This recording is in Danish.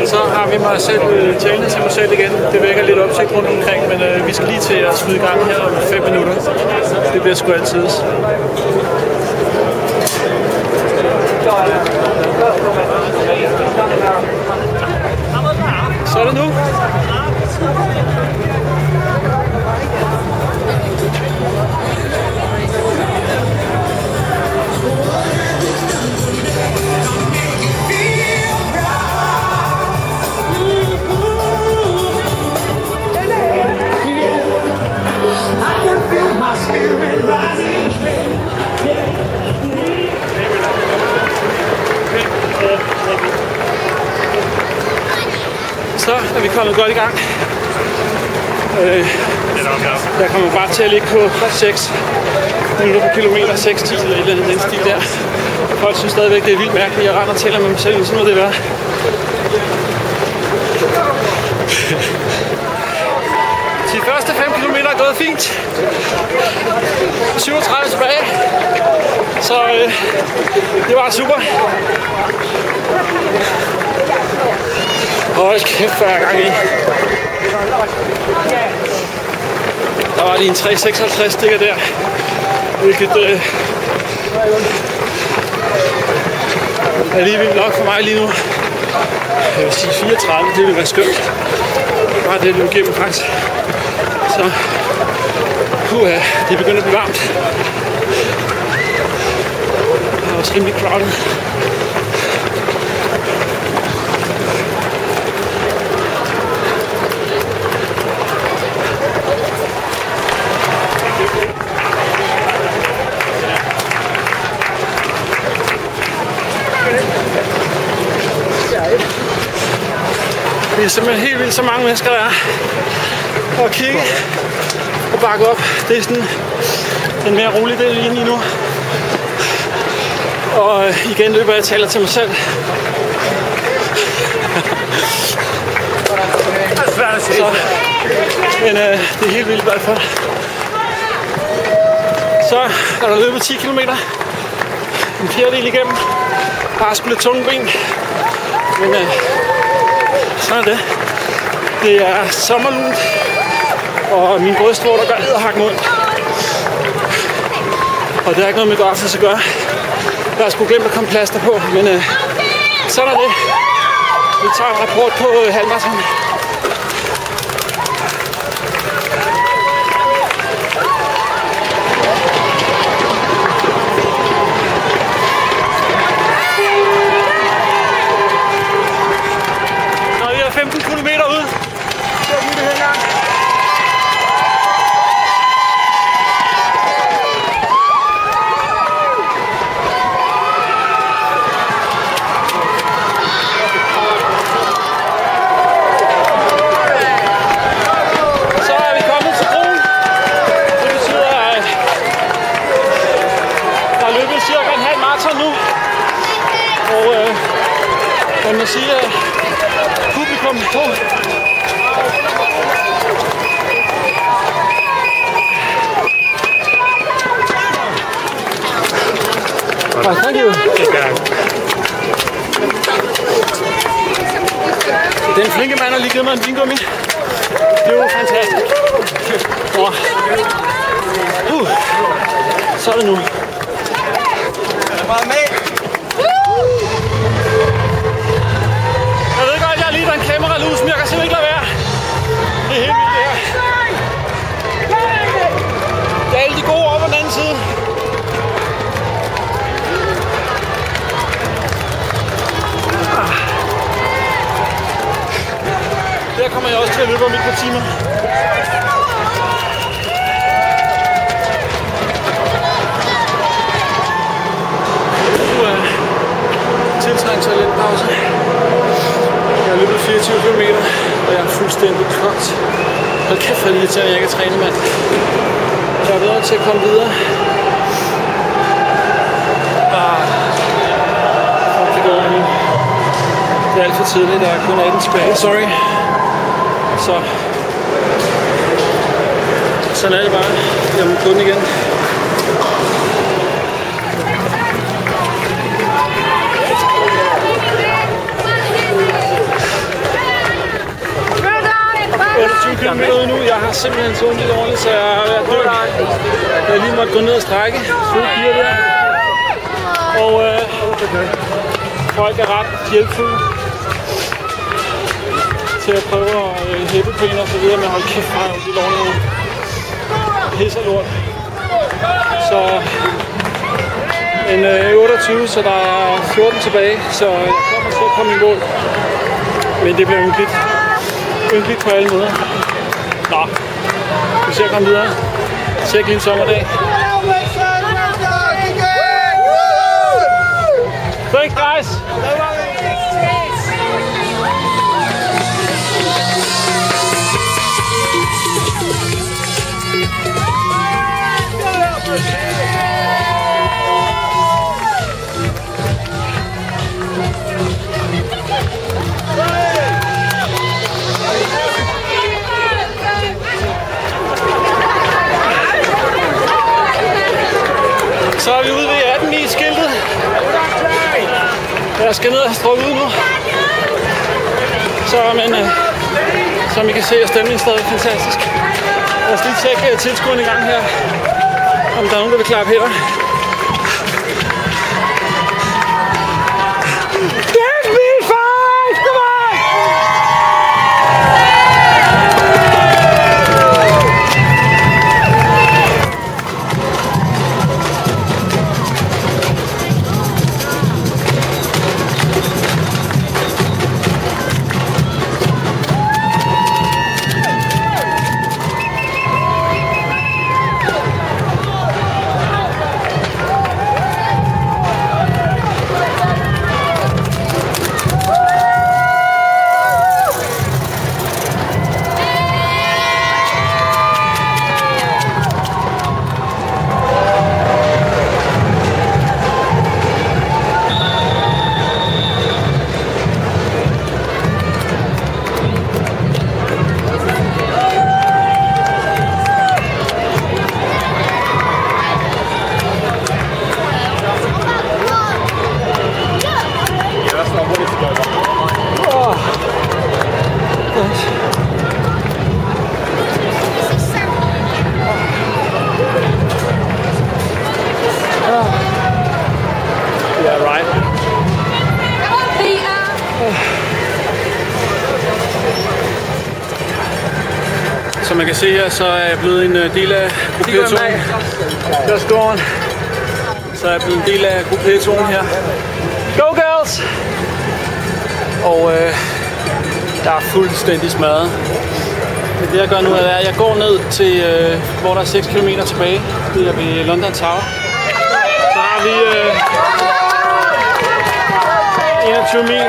Så har vi mig selv talende til mig selv igen. Det vækker lidt opsigt rundt omkring, men vi skal lige til at skyde i gang her om 5 minutter. Det bliver sgu altid. Så er det nu. Så er vi kommet godt i gang. Jeg kommer bare til at ligge på 6 minutter per kilometer, 6-10 eller et eller andet den stil der. Folk synes stadigvæk, det er vildt mærkeligt. Jeg render og tæller med mig selv, sådan må det være. De første 5 kilometer er gået fint. 37 tilbage. Så det var super. Hold kæft, hvad jeg er gang i. Der var lige en 3,56 stikker der. Hvilket er lige vildt nok for mig lige nu. Jeg vil sige 34, det vil være skønt. Bare det løb igennem faktisk. Så det begynder at blive varmt. Det er også rimelig crowded. Det er simpelthen helt vildt så mange mennesker, der er og kigge og bakke op. Det er sådan den mere rolige del lige nu. Og igen løber jeg taler til mig selv. Så, men det er helt vildt i hvert fald. Så er der løbet 10 km. En fjerdedel igennem. Bare sgu lidt tunge ben. Men sådan er det. Det er sommerlunt. Og min brystvorter gør edderhakken ondt. Og det er ikke noget med godt at gøre. Jeg har sgu glemt at komme plaster på, men sådan er det. Vi tager en rapport på halvmarathon. Når vi er 15 km ude, så er vi det her gang. Man må sige, at publikum på thank you. Den flinke mand har lige givet mig en vingummi. Det er jo fantastisk. Så er det nu. Jeg ved godt, jeg er lige der en kameralus, men jeg kan simpelthen ikke lade være. Det er helt vildt det her. Det er alle de gode over på den anden side. Der kommer jeg også til at løbe om et par timer. Tiltrængt sig lidt pause. Jeg har løbet 24 km, og jeg er fuldstændig kogt. Hold kæft, hvor irriterende, jeg ikke kan træne, mand. Jeg er bedre til at komme videre. Det går nu. Det er alt for tidligt, der er kun 18 tilbage. Sorry. Så Sådan er det bare. Jeg må gå den igen. Nu. Jeg har simpelthen så ondt i lårene, så jeg har været død. Jeg har lige måtte gå ned og strække. Så piger der. Og folk er ret hjælpfulde til at prøve at hæppe på en og så videre, men hold kæft, mig ondt i lårene nu. Pisser lort. Så en 28, så der er 14 tilbage, så jeg kommer til at komme i mål. Men det bliver ynkeligt på alle måder. Nå, vi ser at komme videre. Tjek lige en sommerdag. Thanks, guys! Så er vi ude ved 18 i skiltet. Jeg skal ned og strukke ud nu. Så, men som I kan se, er stemningen stadig fantastisk. Lad os lige tjekke tilskuerne i gang her. Om der er nogen, der vil klappe hænder. Give me 5! Come on! Som man kan se her, så er jeg blevet en del af gruppetonen. Så er jeg blevet en del af gruppetonen her. Go girls! Og der er fuldstændig smadret. Det jeg gør nu er, at jeg går ned til, hvor der er 6 km tilbage. Det er ved London Tower. Så har vi 21 mil.